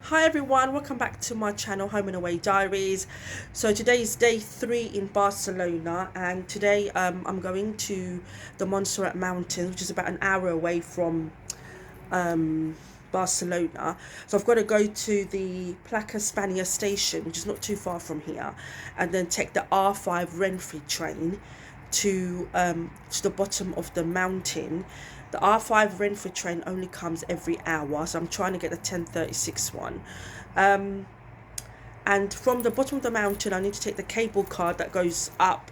Hi everyone, welcome back to my channel Home and Away Diaries. So today is day 3 in Barcelona, and today I'm going to the Montserrat mountains, which is about an hour away from Barcelona. So I've got to go to the Placa Spania station, which is not too far from here, and then take the R5 Renfe train to the bottom of the mountain. The R5 Renfe train only comes every hour, so I'm trying to get the 10:36 one. Um, and from the bottom of the mountain, I need to take the cable car that goes up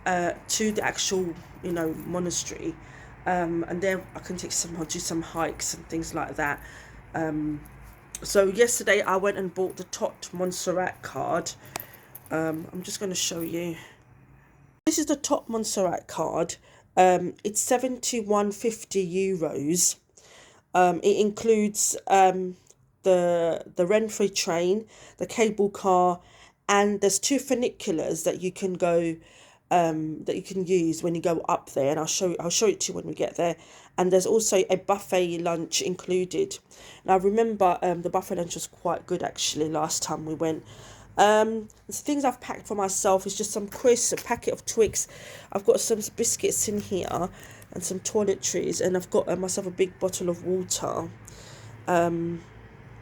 to the actual, monastery. And then I can I'll do some hikes and things like that. So yesterday I went and bought the Tot Montserrat card. I'm just going to show you. This is the Top Montserrat card. It's 71.50 euros. It includes the Renfrew train, the cable car, and there's two funiculars that you can go that you can use when you go up there, and I'll show it to you when we get there. And there's also a buffet lunch included. And I remember the buffet lunch was quite good actually last time we went. The things I've packed for myself is just some crisps, a packet of Twix. I've got some biscuits in here and some toiletries, and I've got myself a big bottle of water. And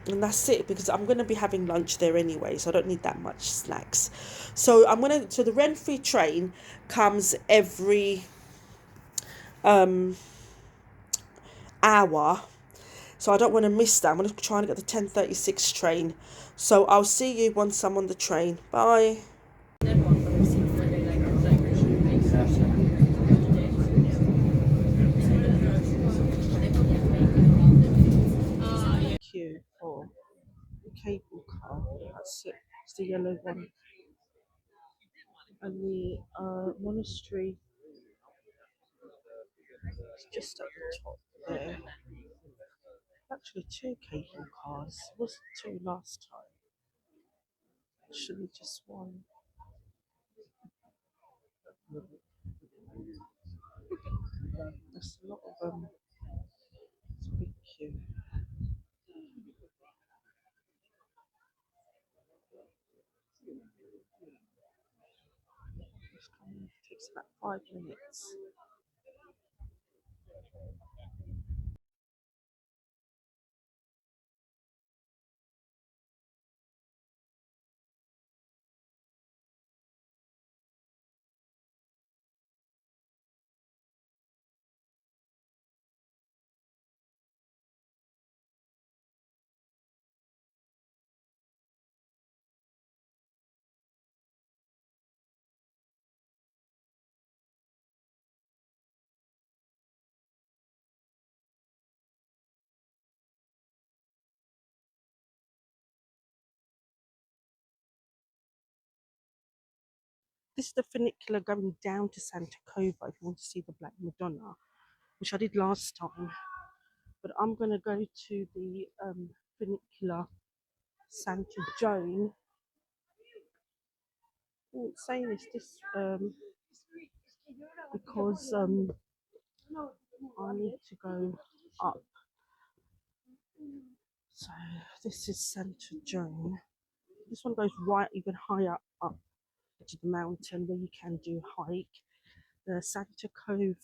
that's it, because I'm going to be having lunch there anyway, so I don't need that much snacks. So the Renfrew train comes every hour, so I don't want to miss that. I'm going to try and get the 10:36 train. So I'll see you once I'm on the train. Bye. Queue for the cable car. That's it. It's the yellow one. And the monastery is just at the top there. Actually, two cable cars. It was two last time. Actually, just one. There's a lot of it's a big queue. It takes about 5 minutes. This is the funicular going down to Santa Cova if you want to see the Black Madonna, which I did last time. But I'm going to go to the funicular Santa Joan. Oh, it's saying this because I need to go up. So this is Santa Joan. This one goes right even higher up to the mountain where you can do hike. The Santa Cove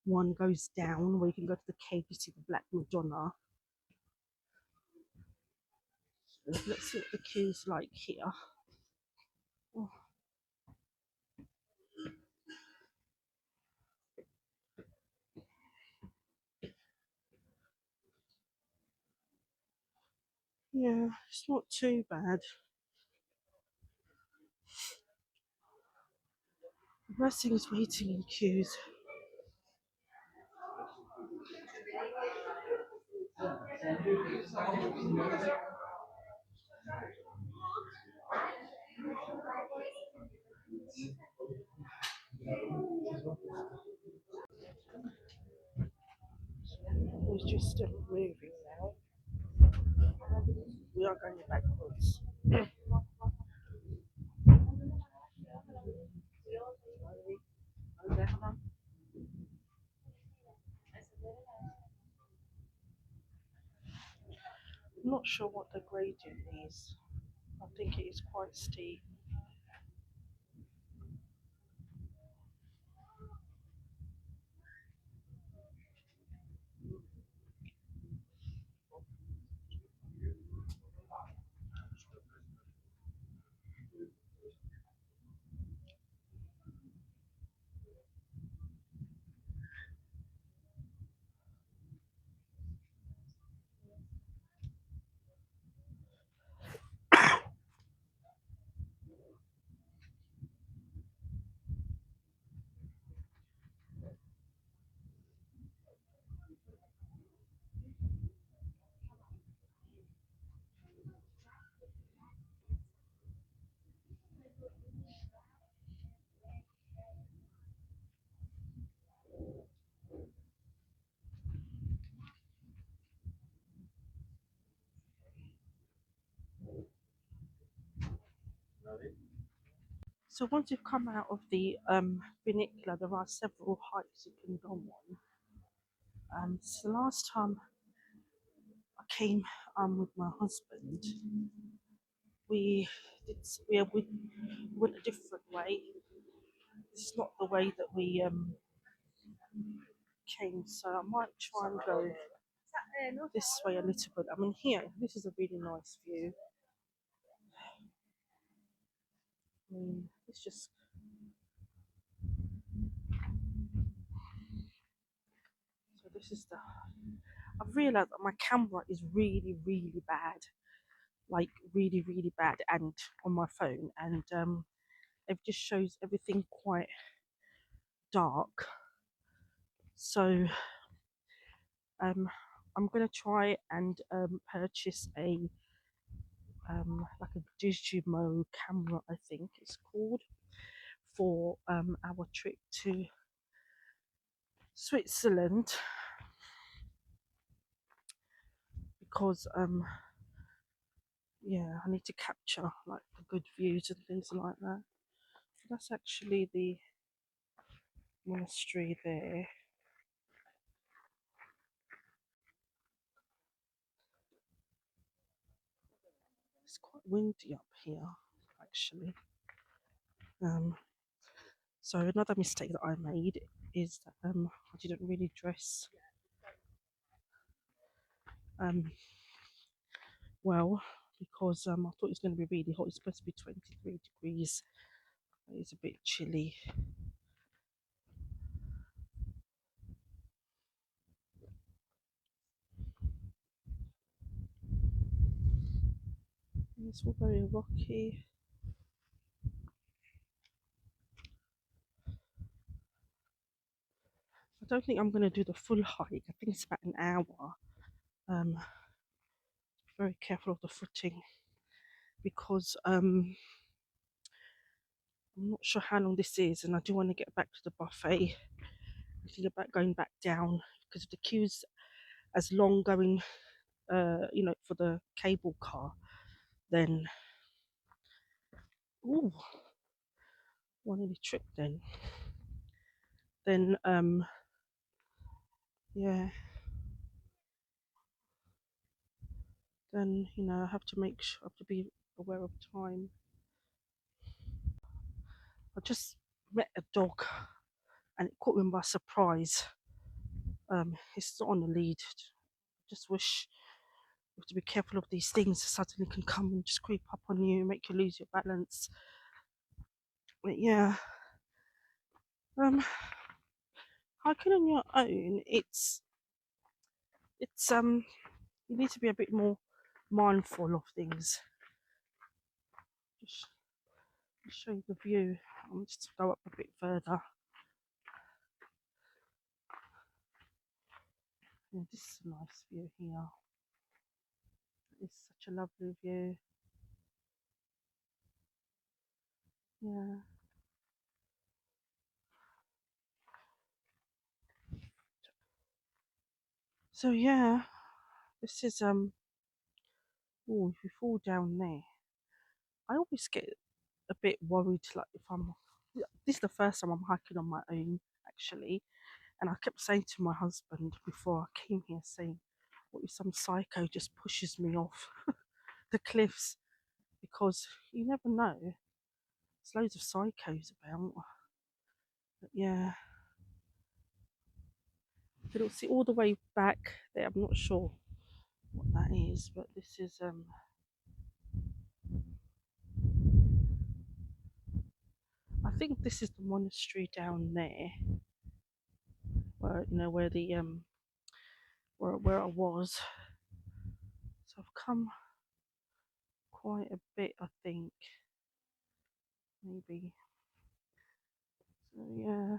one goes down where you can go to the cave to see the Black Madonna. So let's see what the queue's like here. Oh, yeah, it's not too bad. The worst thing is waiting in queues. We're just still moving now. We are going backwards. I'm not not sure what the gradient is. I think it is quite steep. So once you've come out of the funicular, there are several heights you can go on. So last time I came with my husband, we did we went a different way. This is not the way that we came, so I might try and go this way a little bit. I mean, here, this is a really nice view. I mean, it's just so. This is the. I've realised that my camera is really, really bad, like really, really bad, and on my phone, and it just shows everything quite dark. So um, I'm gonna try and purchase a like a Digimo camera, I think it's called, for our trip to Switzerland, because yeah, I need to capture like the good views and things like that. That's actually the monastery there. It's quite windy up here, actually. Um, so another mistake that I made is that I didn't really dress um well, because I thought it was going to be really hot. It's supposed to be 23 degrees. It's a bit chilly. It's all very rocky. I don't think I'm going to do the full hike. I think it's about an hour. Be very careful of the footing, because I'm not sure how long this is, and I do want to get back to the buffet. I think about going back down because the queue's as long going, for the cable car. Then, ooh, one nearly tripped then. Then, yeah, then I have to make sure, I have to be aware of time. I just met a dog, and it caught me by surprise. It's not on the lead. Just wish you have to be careful of these things. Suddenly can come and just creep up on you, make you lose your balance. But yeah, um, hiking on your own, it's you need to be a bit more mindful of things. Just show you the view. I'm just go up a bit further. Yeah, this is a nice view here. It's such a lovely view. Yeah. So yeah, this is oh, if you fall down there, I always get a bit worried. Like if I'm, this is the first time I'm hiking on my own actually, and I kept saying to my husband before I came here, saying, what if some psycho just pushes me off the cliffs? Because you never know. There's loads of psychos about. But yeah, I don't see all the way back there. I'm not sure what that is, but this is I think this is the monastery down there, where where the where I was. So I've come quite a bit, I think. Maybe. So yeah.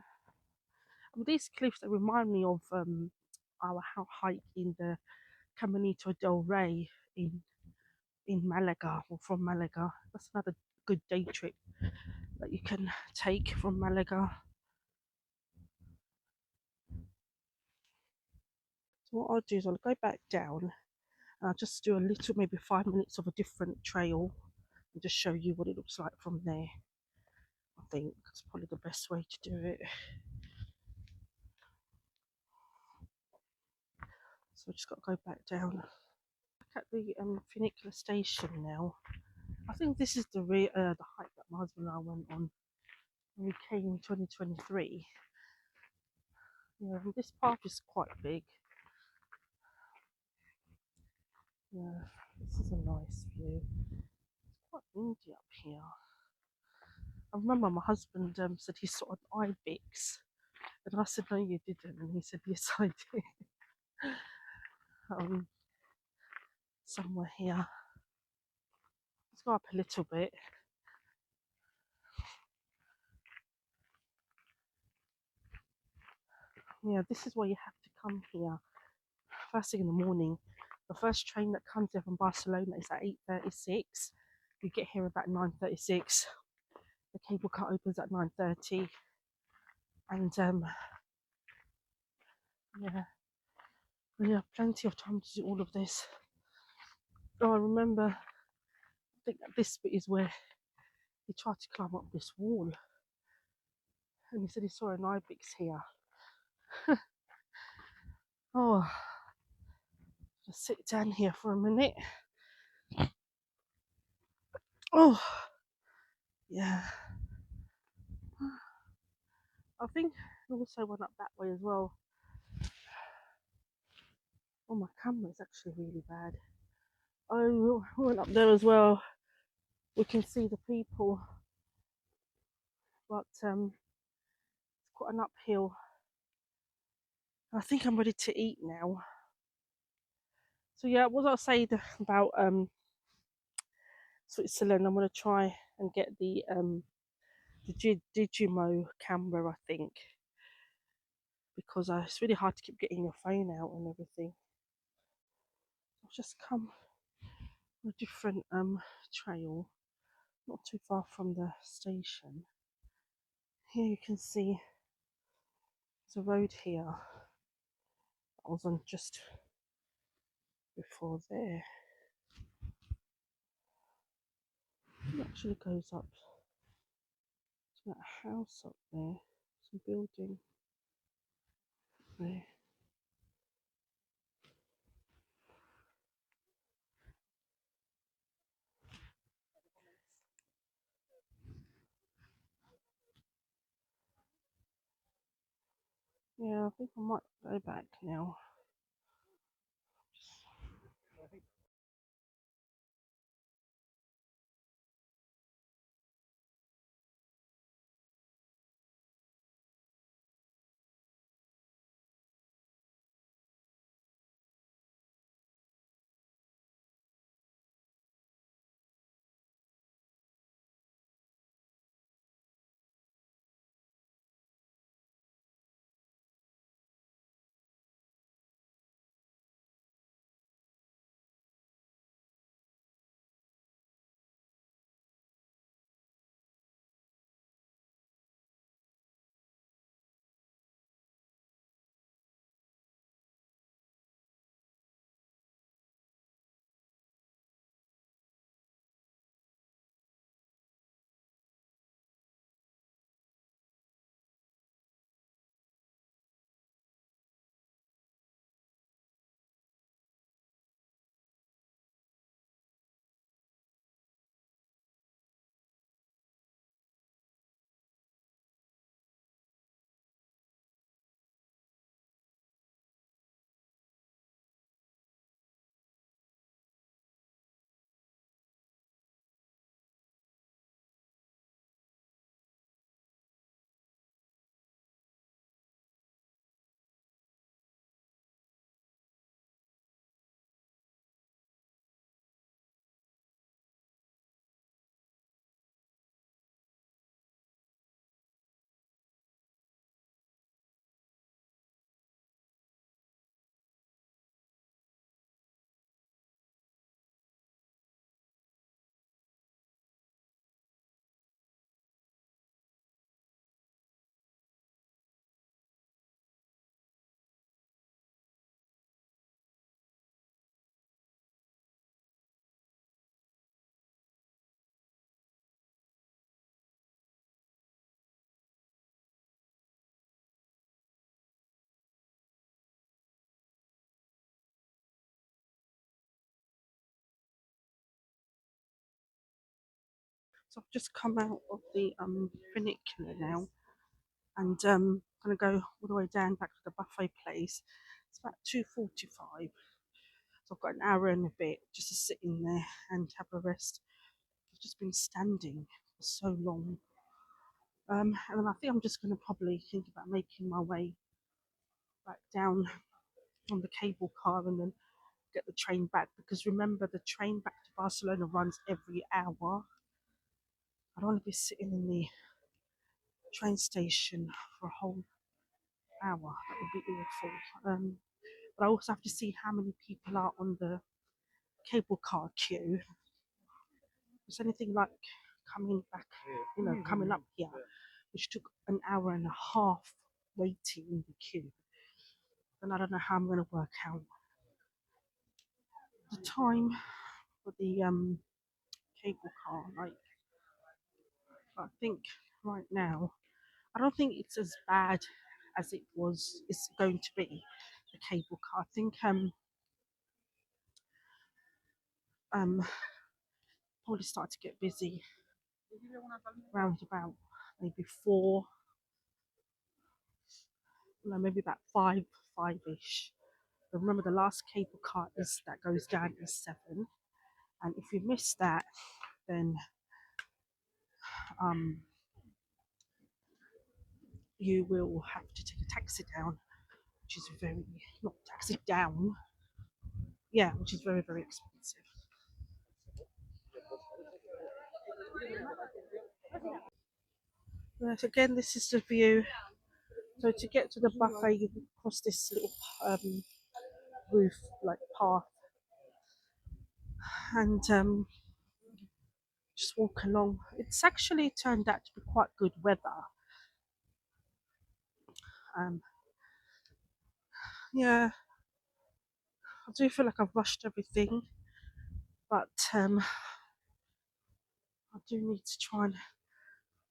These cliffs, they remind me of our hike in the Caminito del Rey in Malaga, or from Malaga. That's another good day trip that you can take from Malaga. So what I'll do is I'll go back down and I'll just do a little, maybe 5 minutes of a different trail and just show you what it looks like from there. I think that's probably the best way to do it. So I just got to go back down. Look at the funicular station now. I think this is the hike that my husband and I went on when we came in 2023. Yeah, this park is quite big. Yeah, this is a nice view. It's quite windy up here. I remember my husband said he saw an ibex, and I said, "No, you didn't." And he said, "Yes, I did." Somewhere here. Let's go up a little bit. Yeah, this is where you have to come here first thing in the morning. The first train that comes here from Barcelona is at 8:36. You get here about 9:36. The cable car opens at 9:30, and yeah, we have plenty of time to do all of this. Oh, I remember, I think that this bit is where he tried to climb up this wall, and he said he saw an ibex here. Oh, just sit down here for a minute. Oh, yeah. I think I also went up that way as well. Oh, my camera is actually really bad. Oh, we went up there as well. We can see the people, but it's quite an uphill. I think I'm ready to eat now. So yeah, what I say about Switzerland, I'm gonna try and get the Digimo camera, I think, because it's really hard to keep getting your phone out and everything. I've just come on a different trail, not too far from the station. Here you can see there's a road here. I was on just before there. It actually goes up to that house up there, some building there. Yeah, I think I might go back now. So I've just come out of the funicular now, and gonna go all the way down back to the buffet place. It's about 2:45, so I've got an hour and a bit just to sit in there and have a rest. I've just been standing for so long, and then I think I'm just gonna probably think about making my way back down on the cable car and then get the train back, because remember the train back to Barcelona runs every hour. I don't want to be sitting in the train station for a whole hour. That would be awful. But I also have to see how many people are on the cable car queue. Is anything like coming back, coming up here, which took an hour and a half waiting in the queue. Then I don't know how I'm going to work out the time for the cable car. Like, I think right now, I don't think it's as bad as it was. It's going to be the cable car. I think um probably start to get busy round about maybe four, no, maybe about five-ish. But remember, the last cable car is that goes down is 7, and if you miss that, then um you will have to take a taxi down, which is very not taxi down, yeah, which is very very expensive. Yes, again, this is the view. So to get to the buffet, you cross this little roof like path, and just walk along. It's actually turned out to be quite good weather. Um, yeah, I do feel like I've rushed everything, but I do need to try and.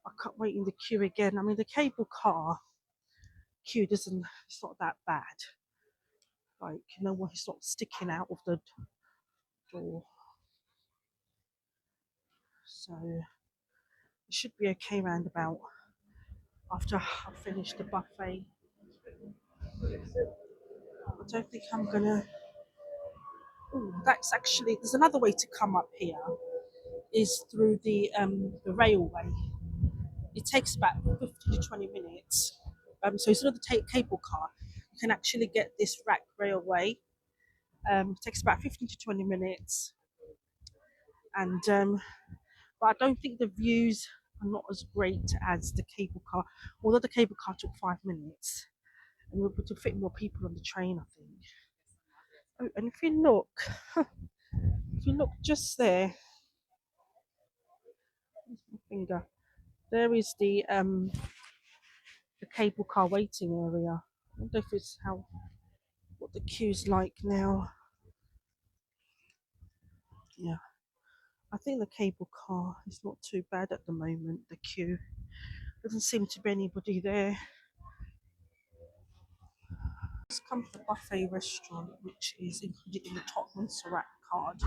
I can't wait in the queue again. I mean, the cable car queue doesn't. It's not that bad. Like, it's not sticking out of the door, so it should be okay round about after I finish the buffet. I don't think I'm gonna. Ooh, that's actually there's another way to come up here. Is through the railway. It takes about 15 to 20 minutes. So instead of the cable car, you can actually get this rack railway. It takes about 15 to 20 minutes, and but I don't think the views are not as great as the cable car. Although the cable car took 5 minutes, and we were able to fit more people on the train, I think. Oh, and if you look just there, my finger, there is the cable car waiting area. I wonder if it's how what the queue's like now. Yeah, I think the cable car is not too bad at the moment. The queue doesn't seem to be anybody there. Let's come to the buffet restaurant, which is included in the top Montserrat card.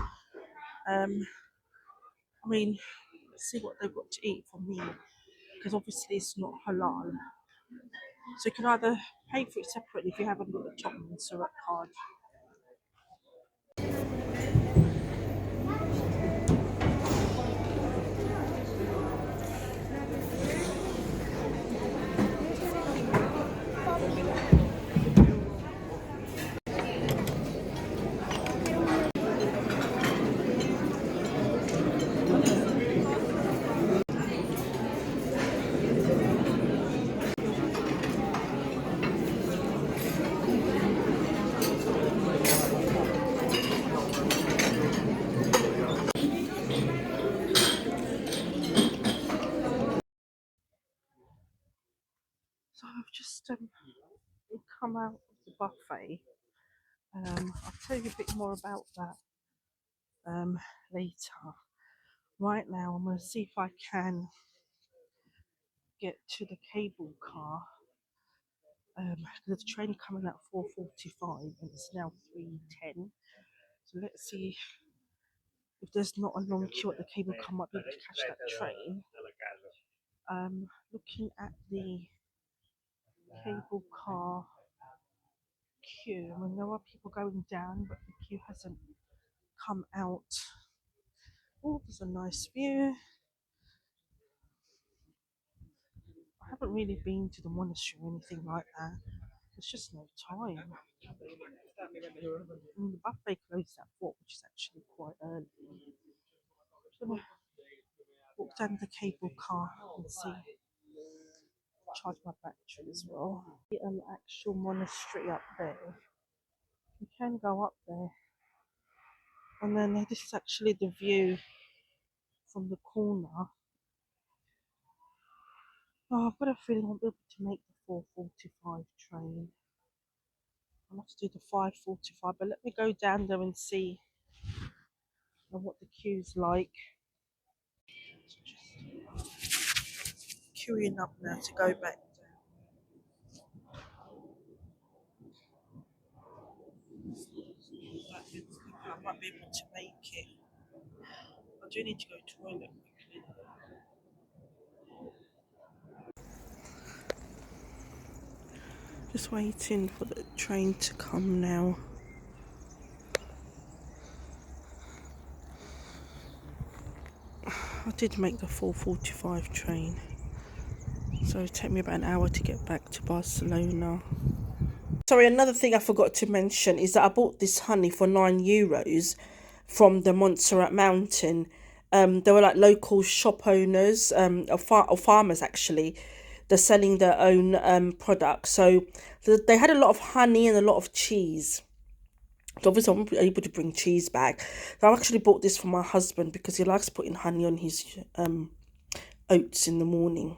Um, I mean, let's see what they've got to eat for me, because obviously it's not halal. So you can either pay for it separately if you haven't got the top Montserrat card. So I've just come out of the buffet. I'll tell you a bit more about that later. Right now, I'm going to see if I can get to the cable car. There's a train coming at 4:45 and it's now 3:10. So let's see if there's not a long queue at the cable car, I might be able to catch that train. Looking at the cable car queue, I mean, there are people going down, but the queue hasn't come out. Oh, there's a nice view. I haven't really been to the monastery or anything like that. There's just no time. I mean, the buffet closes at 4, which is actually quite early. I'm gonna walk down the cable car and see, charge my battery as well. The actual monastery up there. You can go up there, and then this is actually the view from the corner. Oh, I've got a feeling I'll be able to make the 4:45 train. I'll have to do the 5:45, but let me go down there and see what the queue's like. Just queuing up now to go back down. I might be able to make it. I do need to go to the toilet quickly. Just waiting for the train to come now. I did make the 4:45 train, so it took me about an hour to get back to Barcelona. Sorry, another thing I forgot to mention is that I bought this honey for €9 from the Montserrat mountain. They were like local shop owners, or farmers actually. They're selling their own products. So they had a lot of honey and a lot of cheese. So obviously I'm able to bring cheese back. So I actually bought this for my husband because he likes putting honey on his oats in the morning.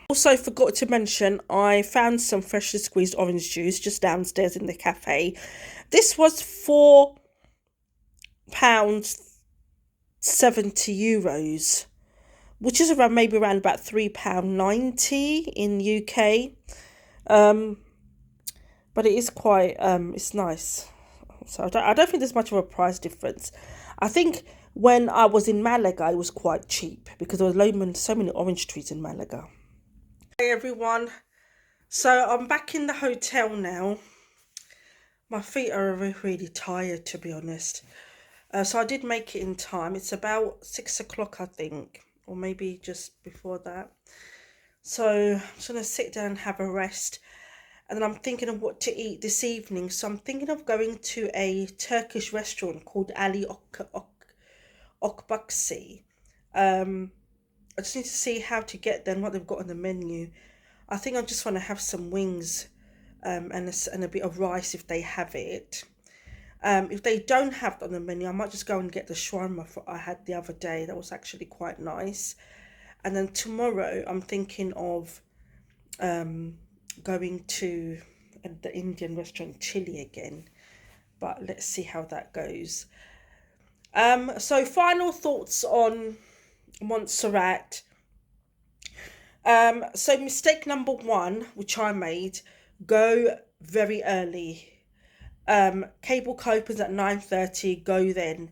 Also forgot to mention, I found some freshly squeezed orange juice just downstairs in the cafe. This was €4.70, which is around maybe around about £3.90 in UK. But it is quite it's nice. So I don't think there's much of a price difference. I think when I was in Malaga, it was quite cheap because there was so many orange trees in Malaga. Hey everyone, so I'm back in the hotel now. My feet are really tired, to be honest. So I did make it in time. It's about 6 o'clock, I think, or maybe just before that. So I'm just going to sit down and have a rest. And then I'm thinking of what to eat this evening. So I'm thinking of going to a Turkish restaurant called Ali Okbaksi. I just need to see how to get there and what they've got on the menu. I think I just want to have some wings and a bit of rice if they have it. If they don't have it on the menu, I might just go and get the shawarma I had the other day. That was actually quite nice. And then tomorrow, I'm thinking of going to the Indian restaurant Chili again. But let's see how that goes. So final thoughts on Montserrat. So mistake number 1, which I made, go very early. Cable car opens at 9:30, go then.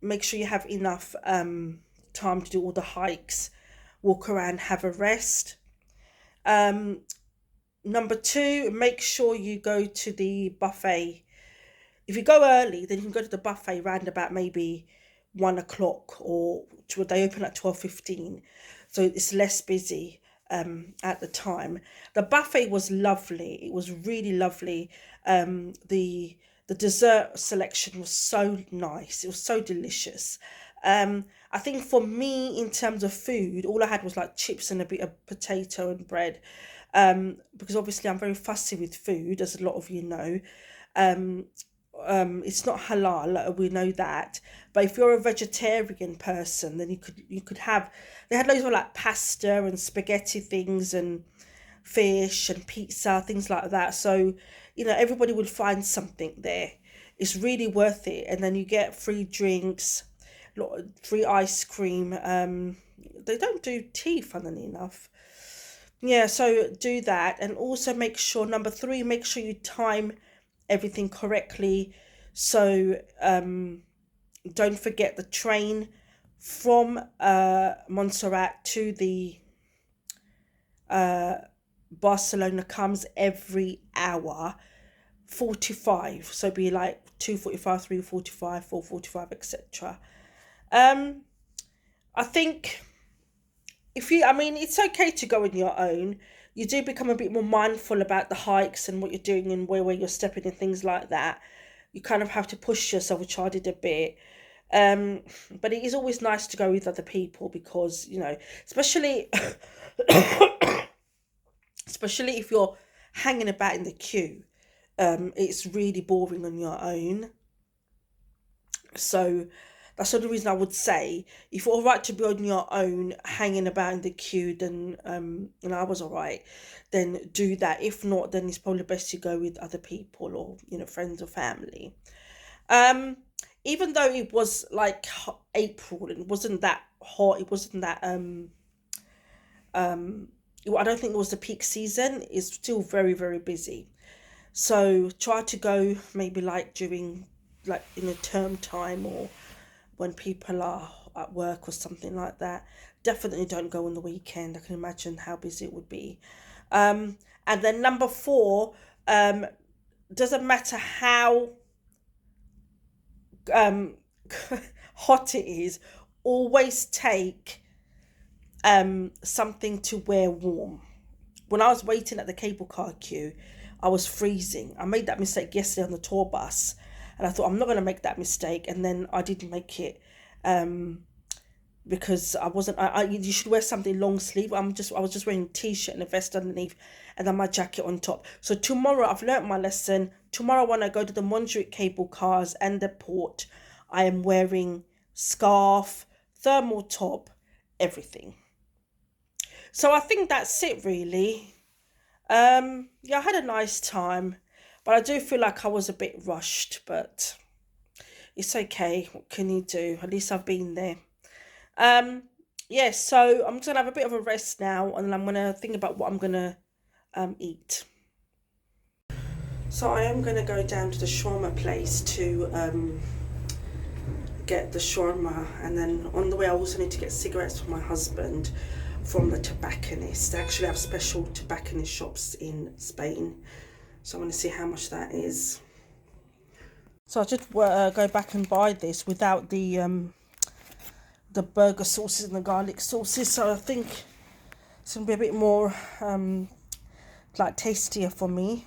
Make sure you have enough time to do all the hikes, walk around, have a rest. Number 2, make sure you go to the buffet. If you go early, then you can go to the buffet round about maybe 1 o'clock, or they open at 12:15, so it's less busy at the time. The buffet was lovely. It was really lovely. The dessert selection was so nice. It was so delicious. I think for me, in terms of food, all I had was like chips and a bit of potato and bread. Because obviously I'm very fussy with food, as a lot of you know. It's not halal, we know that, but if you're a vegetarian person, then you could have, they had loads of like pasta and spaghetti things and fish and pizza, things like that. So everybody would find something there. It's really worth it. And then you get free drinks, free ice cream. They don't do tea, funnily enough. Yeah, so do that. And also make sure, number 3, make sure you time everything correctly. So don't forget the train from Montserrat to the Barcelona comes every hour 45, so it'd be like 2:45, 3:45, 4:45, etc. I think I mean, it's okay to go on your own. You do become a bit more mindful about the hikes and what you're doing and where you're stepping and things like that. You kind of have to push yourself, which I did a bit. Um, but it is always nice to go with other people because, especially especially if you're hanging about in the queue, it's really boring on your own. So that's the only reason I would say if you're all right to be on your own, hanging about in the queue, then I was all right. Then do that. If not, then it's probably best to go with other people or friends or family. Um, Even though it was like April and it wasn't that hot, it wasn't that I don't think it was the peak season. It's still very very busy. So try to go maybe like during like in a term time or when people are at work or something like that. Definitely don't go on the weekend. I can imagine how busy it would be. And then number four, doesn't matter how um, hot it is, always take something to wear warm. When I was waiting at the cable car queue, I was freezing. I made that mistake yesterday on the tour bus, and I thought I'm not going to make that mistake, and then I didn't make it. Because I wasn't. You should wear something long sleeve. I was just wearing a t-shirt and a vest underneath, and then my jacket on top. So tomorrow I've learnt my lesson. Tomorrow when I go to the Montserrat cable cars and the port, I am wearing scarf, thermal top, everything. So I think that's it really. Yeah, I had a nice time, but I do feel like I was a bit rushed. But it's okay. What can you do? At least I've been there. Um, yeah, so I'm just gonna have a bit of a rest now, and then I'm gonna think about what I'm gonna eat. So I am gonna go down to the shawarma place to get the shawarma, and then on the way I also need to get cigarettes for my husband from the tobacconist. They actually have special tobacconist shops in Spain, so I'm gonna see how much that is. So I just go back and buy this without the burger sauces and the garlic sauces. So I think it's gonna be a bit more like tastier for me.